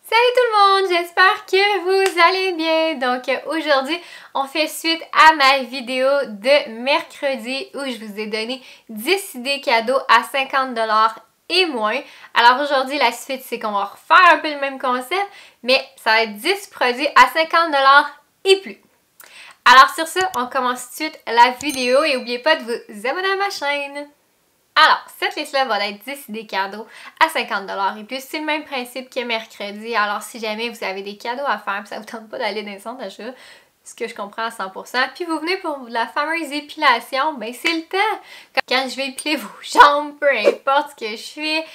Salut tout le monde, j'espère que vous allez bien. Donc aujourd'hui, on fait suite à ma vidéo de mercredi où je vous ai donné 10 idées cadeaux à 50$ et moins. Alors aujourd'hui, la suite, c'est qu'on va refaire un peu le même concept, mais ça va être 10 produits à 50$ et plus. Alors sur ce, on commence tout de suite la vidéo et n'oubliez pas de vous abonner à ma chaîne. Alors, cette liste-là va être 10 idées cadeaux à 50$ et plus. C'est le même principe que mercredi. Alors, si jamais vous avez des cadeaux à faire et ça vous tente pas d'aller dans les centres d'achat, ce que je comprends à 100%, puis vous venez pour la fameuse épilation, ben c'est le temps. Quand je vais épiler vos jambes, peu importe ce que je fais,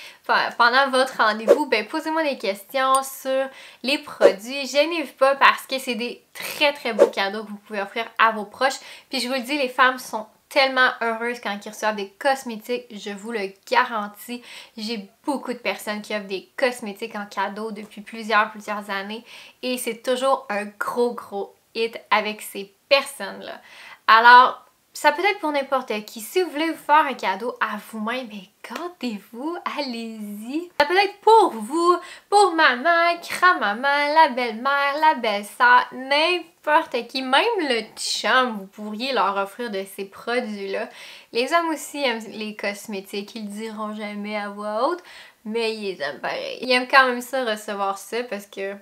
pendant votre rendez-vous, ben posez-moi des questions sur les produits. Gênez-vous pas parce que c'est des très beaux cadeaux que vous pouvez offrir à vos proches. Puis je vous le dis, les femmes sont tellement heureuse quand ils reçoivent des cosmétiques, je vous le garantis. J'ai beaucoup de personnes qui offrent des cosmétiques en cadeau depuis plusieurs années et c'est toujours un gros hit avec ces personnes-là. Alors, ça peut être pour n'importe qui. Si vous voulez vous faire un cadeau à vous-même, mais gâtez-vous, allez-y. Ça peut être pour vous, pour maman, grand-maman, la belle-mère, la belle-sœur, n'importe qui. Même le chum, vous pourriez leur offrir de ces produits-là. Les hommes aussi aiment les cosmétiques, ils le diront jamais à voix haute, mais ils aiment pareil. Ils aiment quand même ça, recevoir ça, parce que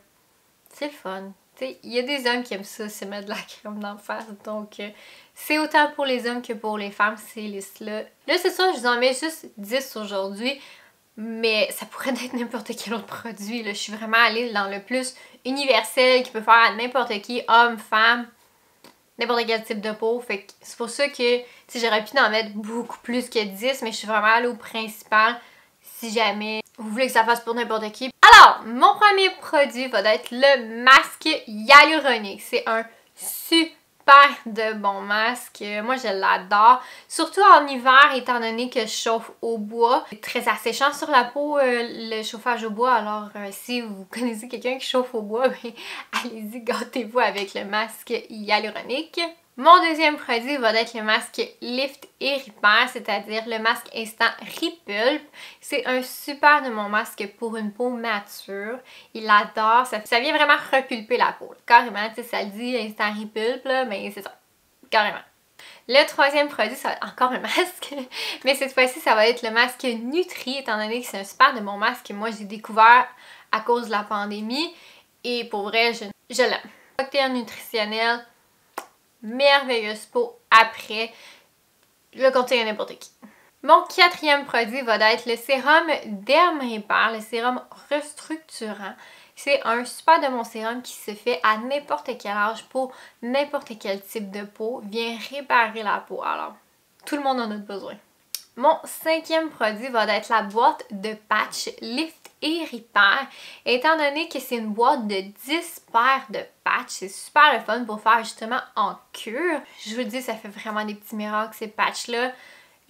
c'est le fun. Il y a des hommes qui aiment ça, se mettre de la crème d'en face, donc c'est autant pour les hommes que pour les femmes, ces listes-là. Là, c'est ça, je vous en mets juste 10 aujourd'hui, mais ça pourrait être n'importe quel autre produit. Là. Je suis vraiment allée dans le plus universel qui peut faire à n'importe qui, homme, femme, n'importe quel type de peau. Fait que c'est pour ça que j'aurais pu en mettre beaucoup plus que 10, mais je suis vraiment allée au principal si jamais vous voulez que ça fasse pour n'importe qui. Alors, mon premier produit va être le masque hyaluronique. C'est un super de bon masque. Moi, je l'adore. Surtout en hiver, étant donné que je chauffe au bois. C'est très asséchant sur la peau, le chauffage au bois. Alors, si vous connaissez quelqu'un qui chauffe au bois, ben, allez-y, gâtez-vous avec le masque hyaluronique. Mon deuxième produit va être le masque Lift et Repair, c'est-à-dire le masque Instant Repulp. C'est un super de mon masque pour une peau mature. Il adore, ça vient vraiment repulper la peau. Carrément, tu sais, ça le dit Instant Repulp, là, mais c'est ça, carrément. Le troisième produit, ça va être encore un masque, mais cette fois-ci, ça va être le masque Nutri, étant donné que c'est un super de mon masque que moi j'ai découvert à cause de la pandémie. Et pour vrai, je l'aime. Cocktail nutritionnel, merveilleuse peau après. Je le conseille à n'importe qui. Mon quatrième produit va être le sérum Derm Repair, le sérum restructurant. C'est un super de mon sérum qui se fait à n'importe quel âge pour n'importe quel type de peau. Vient réparer la peau. Alors, tout le monde en a besoin. Mon cinquième produit va être la boîte de patch Lift et Repair. Étant donné que c'est une boîte de 10 paires de patchs, c'est super le fun pour faire justement en cure. Je vous le dis, ça fait vraiment des petits miracles ces patchs-là.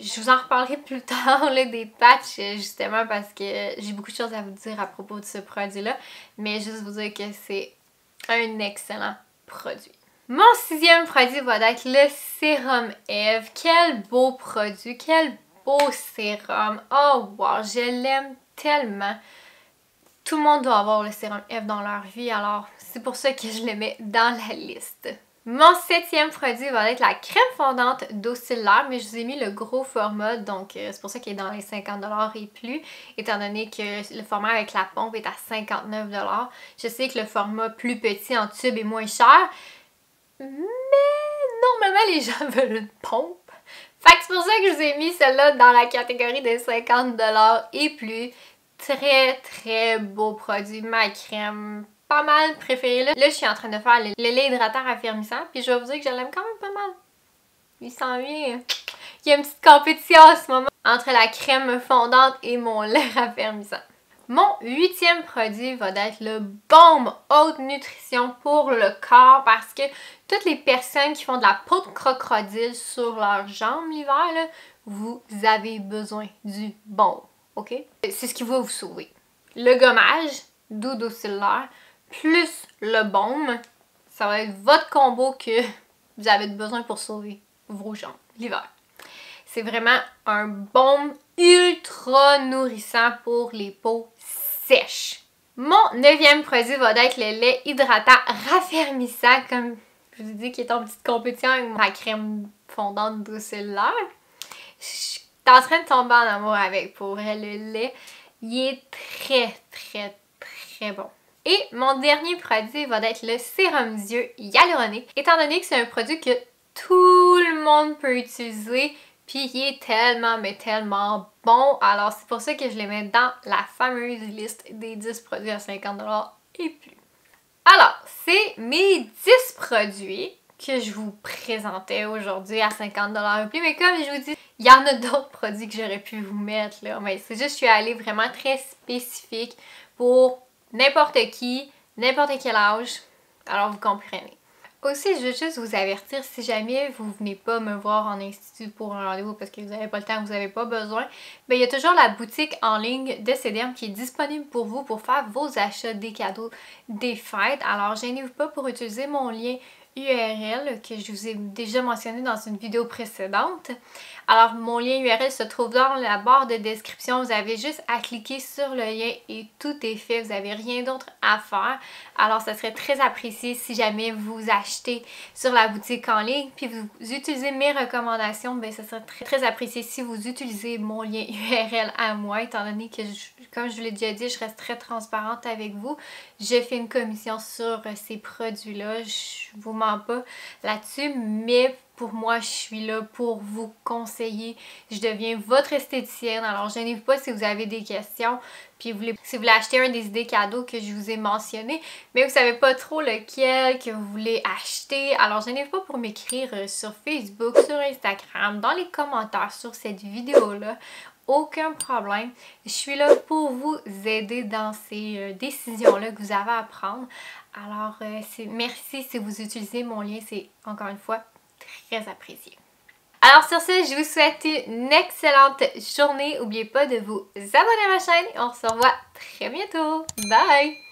Je vous en reparlerai plus tard là, des patchs justement parce que j'ai beaucoup de choses à vous dire à propos de ce produit-là. Mais juste vous dire que c'est un excellent produit. Mon sixième produit va être le sérum Eve. Quel beau produit, quel beau sérum. Oh wow, je l'aime tellement. Tout le monde doit avoir le sérum Eve dans leur vie, alors c'est pour ça que je le mets dans la liste. Mon septième produit va être la crème fondante d'eau cellulaire, mais je vous ai mis le gros format, donc c'est pour ça qu'il est dans les 50$ et plus, étant donné que le format avec la pompe est à 59$. Je sais que le format plus petit en tube est moins cher, mais normalement les gens veulent une pompe. Fait que c'est pour ça que je vous ai mis celle-là dans la catégorie des 50$ et plus. Très beau produit, ma crème, pas mal préférée. Là, je suis en train de faire le lait hydratant raffermissant, puis je vais vous dire que je l'aime quand même pas mal. Il s'en vient. Il y a une petite compétition en ce moment entre la crème fondante et mon lait raffermissant. Mon huitième produit va être le baume haute nutrition pour le corps parce que toutes les personnes qui font de la peau de crocodile sur leurs jambes l'hiver, vous avez besoin du baume. OK? C'est ce qui va vous sauver. Le gommage d'eau cellulaire plus le baume, ça va être votre combo que vous avez besoin pour sauver vos jambes l'hiver. C'est vraiment un baume ultra nourrissant pour les peaux sèches. Mon 9e produit va être le lait hydratant raffermissant, comme je vous ai dit, qui est en petite compétition avec ma crème fondante douce-cellulaire. Je suis en train de tomber en amour avec, pour vrai, le lait. Il est très bon. Et mon dernier produit va être le sérum d'yeux hyaluronique, étant donné que c'est un produit que tout le monde peut utiliser, puis il est tellement, mais tellement bon. Alors c'est pour ça que je les mets dans la fameuse liste des 10 produits à 50$ et plus. Alors, c'est mes 10 produits que je vous présentais aujourd'hui à 50$ et plus. Mais comme je vous dis, il y en a d'autres produits que j'aurais pu vous mettre là. Mais c'est juste que je suis allée vraiment très spécifique pour n'importe qui, n'importe quel âge. Alors vous comprenez. Aussi, je veux juste vous avertir, si jamais vous venez pas me voir en institut pour un rendez-vous parce que vous n'avez pas le temps, vous n'avez pas besoin, bien, il y a toujours la boutique en ligne de CDM qui est disponible pour vous pour faire vos achats des cadeaux des fêtes. Alors, gênez-vous pas pour utiliser mon lien URL que je vous ai déjà mentionné dans une vidéo précédente. Alors, mon lien URL se trouve dans la barre de description. Vous avez juste à cliquer sur le lien et tout est fait. Vous n'avez rien d'autre à faire. Alors, ça serait très apprécié si jamais vous achetez sur la boutique en ligne puis vous utilisez mes recommandations. Bien, ça serait très apprécié si vous utilisez mon lien URL à moi, étant donné que, comme je vous l'ai déjà dit, je reste très transparente avec vous. Je fais une commission sur ces produits-là. Je vous mens pas là-dessus, mais pour moi, je suis là pour vous conseiller. Je deviens votre esthéticienne. Alors, gênez-vous pas si vous avez des questions. Puis, si vous voulez acheter un des idées cadeaux que je vous ai mentionné, mais vous savez pas trop lequel que vous voulez acheter. Alors, gênez-vous pas pour m'écrire sur Facebook, sur Instagram, dans les commentaires sur cette vidéo-là. Aucun problème. Je suis là pour vous aider dans ces décisions-là que vous avez à prendre. Alors, merci si vous utilisez mon lien. C'est, encore une fois, très apprécié. Alors sur ce, je vous souhaite une excellente journée. N'oubliez pas de vous abonner à ma chaîne. On se revoit très bientôt. Bye!